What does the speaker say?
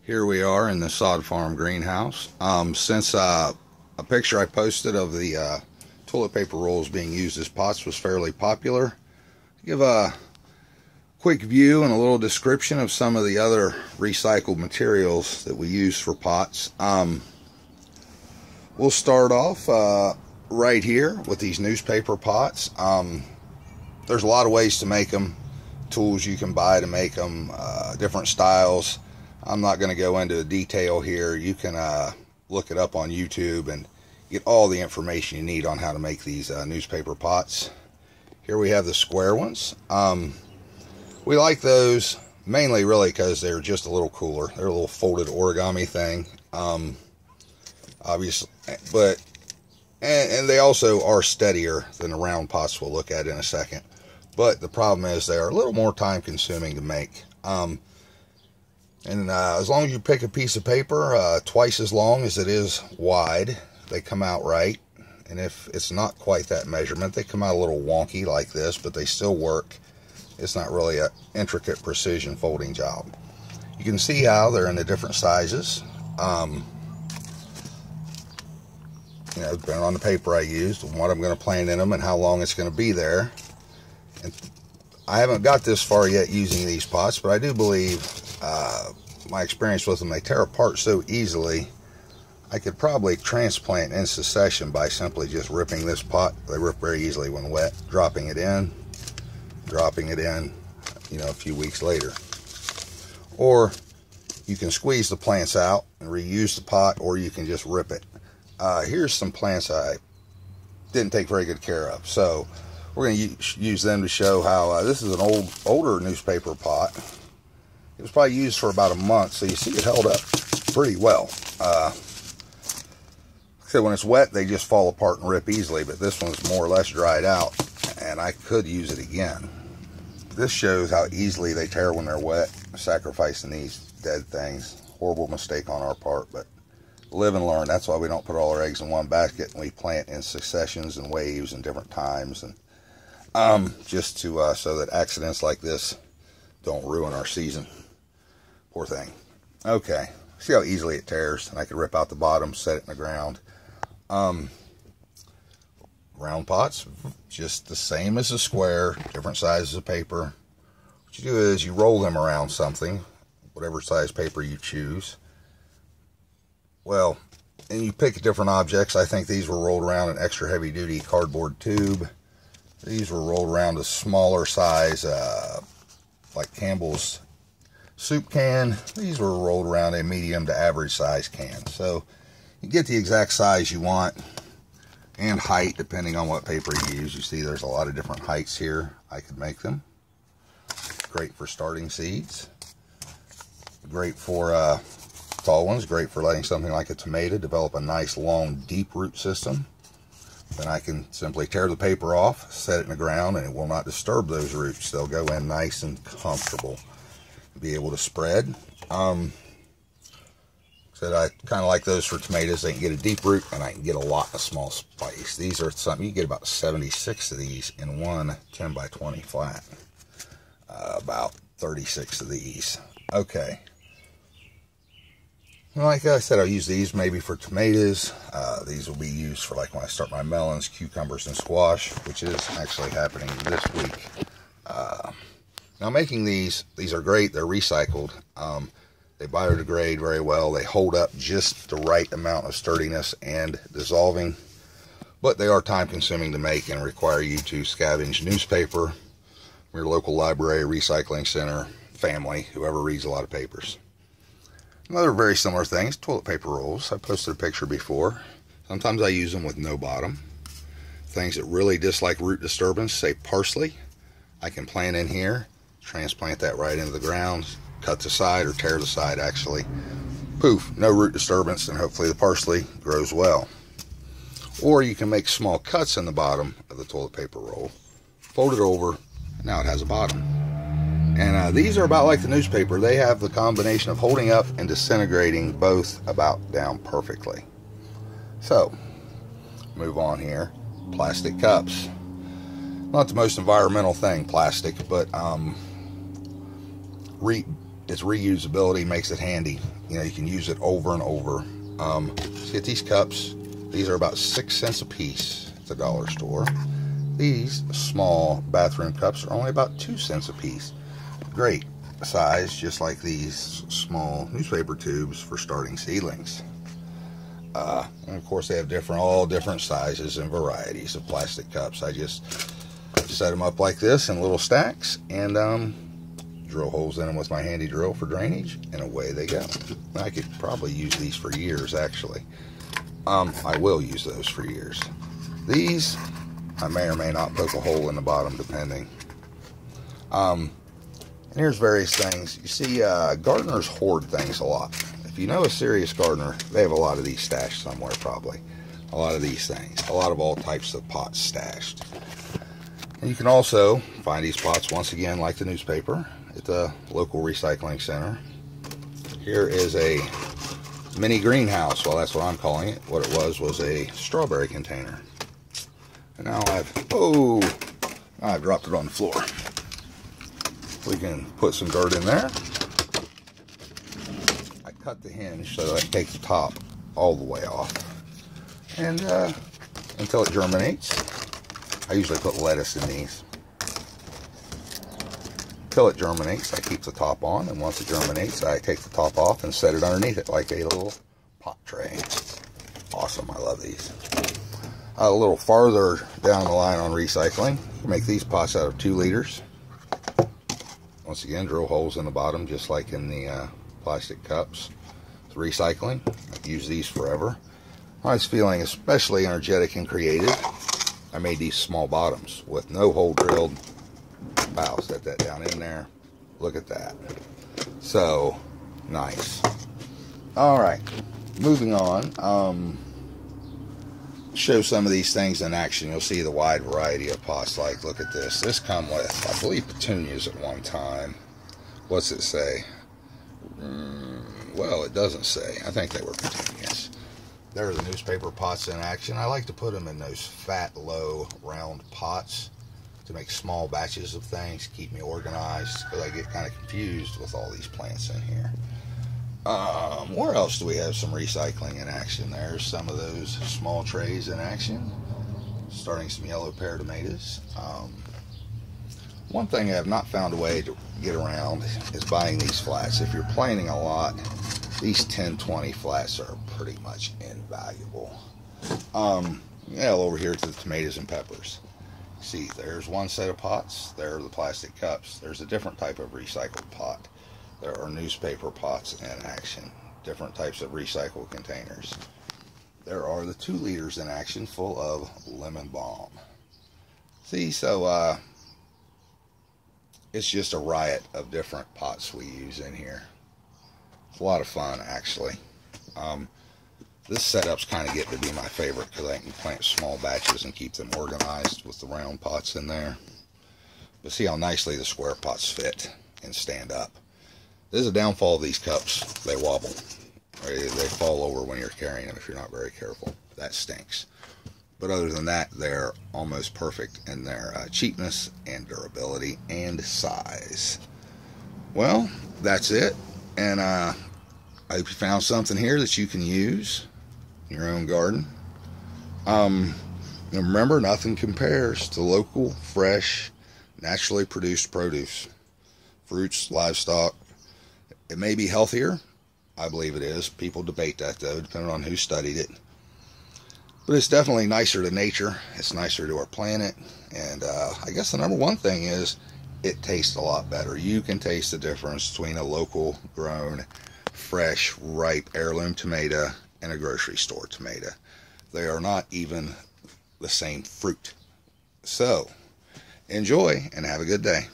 Here we are in the sod farm greenhouse. Since a picture I posted of the toilet paper rolls being used as pots was fairly popular, give a quick view and a little description of some of the other recycled materials that we use for pots. We'll start off right here with these newspaper pots. There's a lot of ways to make them, tools you can buy to make them, different styles. I'm not going to go into detail here. You can look it up on YouTube and get all the information you need on how to make these newspaper pots. Here we have the square ones. We like those mainly really because they're just a little cooler. They're a little folded origami thing. Obviously, but and they also are steadier than the round pots we'll look at in a second. But the problem is they are a little more time consuming to make. As long as you pick a piece of paper twice as long as it is wide, they come out right. And if it's not quite that measurement, they come out a little wonky like this, but they still work. It's not really an intricate precision folding job. You can see how they're in the different sizes. Depending on the paper I used, what I'm going to plant in them, and how long it's going to be there. And I haven't got this far yet using these pots, but I do believe my experience with them, they tear apart so easily. I could probably transplant in succession by simply just ripping this pot. They rip very easily when wet. Dropping it in, a few weeks later. Or you can squeeze the plants out and reuse the pot, or you can just rip it. Here's some plants I didn't take very good care of, so we're going to use them to show how this is an older newspaper pot. It was probably used for about a month, so you see it held up pretty well. So when it's wet, they just fall apart and rip easily, but this one's more or less dried out, and I could use it again. This shows how easily they tear when they're wet, sacrificing these dead things. Horrible mistake on our part, but live and learn. That's why we don't put all our eggs in one basket, and we plant in successions and waves and different times, and just to so that accidents like this don't ruin our season. Poor thing. Okay, see how easily it tears, and I could rip out the bottom, set it in the ground. Round pots, just the same as a square, different sizes of paper. What you do is you roll them around something, whatever size paper you choose. Well, and you pick different objects. I think these were rolled around an extra heavy duty cardboard tube. These were rolled around a smaller size, like Campbell's soup can. These were rolled around a medium to average size can. So you get the exact size you want and height depending on what paper you use. You see there's a lot of different heights here. I could make them. Great for starting seeds. Great for tall ones. Great for letting something like a tomato develop a nice long deep root system. Then I can simply tear the paper off, set it in the ground, and it will not disturb those roots. They'll go in nice and comfortable. Be able to spread. Said I kind of like those for tomatoes. They can get a deep root, and I can get a lot of small spice. These are something, you get about 76 of these in one 10 by 20 flat. About 36 of these. Okay. Like I said, I'll use these maybe for tomatoes. These will be used for like when I start my melons, cucumbers, and squash, which is actually happening this week. Now making these are great. They're recycled. They biodegrade very well. They hold up just the right amount of sturdiness and dissolving. But they are time consuming to make and require you to scavenge newspaper from your local library, recycling center, family, whoever reads a lot of papers. Another very similar things, toilet paper rolls. I posted a picture before. Sometimes I use them with no bottom. Things that really dislike root disturbance, say parsley, I can plant in here, transplant that right into the ground, cut the side or tear the side actually. Poof, no root disturbance, and hopefully the parsley grows well. Or you can make small cuts in the bottom of the toilet paper roll, fold it over, and now it has a bottom. And these are about like the newspaper. They have the combination of holding up and disintegrating both about down perfectly. So, move on here. Plastic cups. Not the most environmental thing, plastic, but its reusability makes it handy. You know, you can use it over and over. Get these cups. These are about 6 cents a piece at the dollar store. These small bathroom cups are only about 2 cents a piece. Great size, just like these small newspaper tubes for starting seedlings. And of course, they have all different sizes and varieties of plastic cups. I just set them up like this in little stacks and drill holes in them with my handy drill for drainage, and away they go. I could probably use these for years, actually. I will use those for years. These, I may or may not poke a hole in the bottom, depending. And here's various things. You see, gardeners hoard things a lot. If you know a serious gardener, they have a lot of these stashed somewhere, probably. A lot of these things. A lot of all types of pots stashed. And you can also find these pots, once again, like the newspaper, at the local recycling center. Here is a mini greenhouse. Well, that's what I'm calling it. What it was a strawberry container. And now I've dropped it on the floor. We can put some dirt in there. I cut the hinge so that I take the top all the way off. And until it germinates. I usually put lettuce in these. Until it germinates, I keep the top on, and once it germinates, I take the top off and set it underneath it like a little pot tray. Awesome, I love these. A little farther down the line on recycling, you can make these pots out of 2 liters. Once again, drill holes in the bottom, just like in the plastic cups. It's recycling. I've used these forever. I was feeling especially energetic and creative. I made these small bottoms with no hole drilled. Wow, set that down in there. Look at that. So nice. All right, moving on. Show some of these things in action. You'll see the wide variety of pots. Like, look at this. This come with, I believe, petunias at one time. What's it say? Well, it doesn't say. I think they were petunias. There are the newspaper pots in action. I like to put them in those fat, low, round pots to make small batches of things, keep me organized, because I get kind of confused with all these plants in here. Where else do we have some recycling in action? There's some of those small trays in action. Starting some yellow pear tomatoes. One thing I have not found a way to get around is buying these flats. If you're planting a lot, these 10-20 flats are pretty much invaluable. Over here to the tomatoes and peppers. See, there's one set of pots. There are the plastic cups. There's a different type of recycled pot. There are newspaper pots in action. Different types of recycled containers. There are the 2 liters in action full of lemon balm. See, so it's just a riot of different pots we use in here. It's a lot of fun, actually. This setup's kind of getting to be my favorite because I can plant small batches and keep them organized with the round pots in there. But see how nicely the square pots fit and stand up. This is a downfall of these cups. They wobble. They fall over when you're carrying them if you're not very careful. That stinks. But other than that, they're almost perfect in their cheapness and durability and size. Well, that's it. And I hope you found something here that you can use in your own garden. And remember, nothing compares to local, fresh, naturally produced produce. Fruits, livestock. It may be healthier. I believe it is. People debate that, though, depending on who studied it. But it's definitely nicer to nature. It's nicer to our planet. And I guess the number one thing is it tastes a lot better. You can taste the difference between a local grown, fresh, ripe heirloom tomato and a grocery store tomato. They are not even the same fruit. So, enjoy and have a good day.